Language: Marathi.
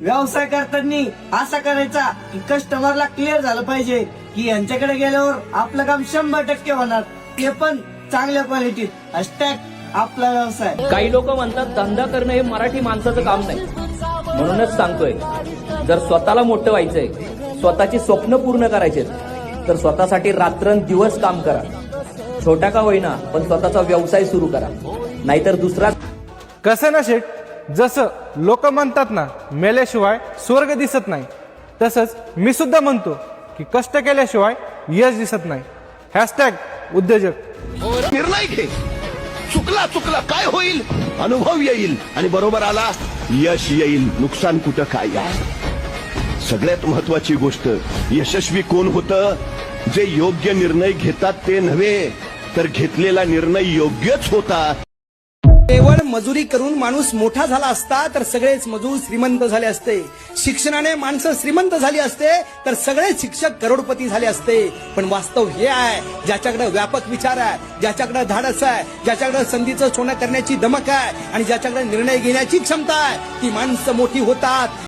व्यवसाय करताना असा करायचा की कस्टमरला क्लिअर झालं पाहिजे की यांच्याकडे गेल्यावर आपलं काम 100% होणार, ते पण चांगल्या क्वालिटीत. आपला व्यवसाय. काही लोक म्हणतात धंदा करणं हे मराठी माणसाचं काम नाही. म्हणूनच सांगतोय, जर स्वतःला मोठं व्हायचंय, स्वतःची स्वप्न पूर्ण करायचे, तर स्वतःसाठी रात्रंदिवस काम करा. छोटा का होईना पण स्वतःचा व्यवसाय सुरू करा, नाहीतर दुसरा. कसं ना शेठ, जसं लोक म्हणतात ना मेल्याशिवाय स्वर्ग दिसत नाही, तसंच मी सुद्धा म्हणतो की कष्ट केल्याशिवाय यश दिसत नाही. #उद्योजक. निर्णय घे. चुकला काय होईल, अनुभव येईल आणि बरोबर आला यश येईल. नुकसान कुठं काय आहे. सगळ्यात महत्वाची गोष्ट, यशस्वी कोण होतं? जे योग्य निर्णय घेतात ते नव्हे, तर घेतलेला निर्णय योग्यच होता. केवळ मजुरी करून माणूस मोठा झाला असता तर सगळेच मजूर श्रीमंत झाले असते. शिक्षणाने माणसं श्रीमंत झाली असते तर सगळे शिक्षक करोडपती झाले असते. पण वास्तव हे आहे, ज्याच्याकडे व्यापक विचार आहे, ज्याच्याकडे धाडस आहे, ज्याच्याकडे संधीचं सोनं करण्याची दमक आहे आणि ज्याच्याकडे निर्णय घेण्याची क्षमता आहे, ती माणसं मोठी होतात.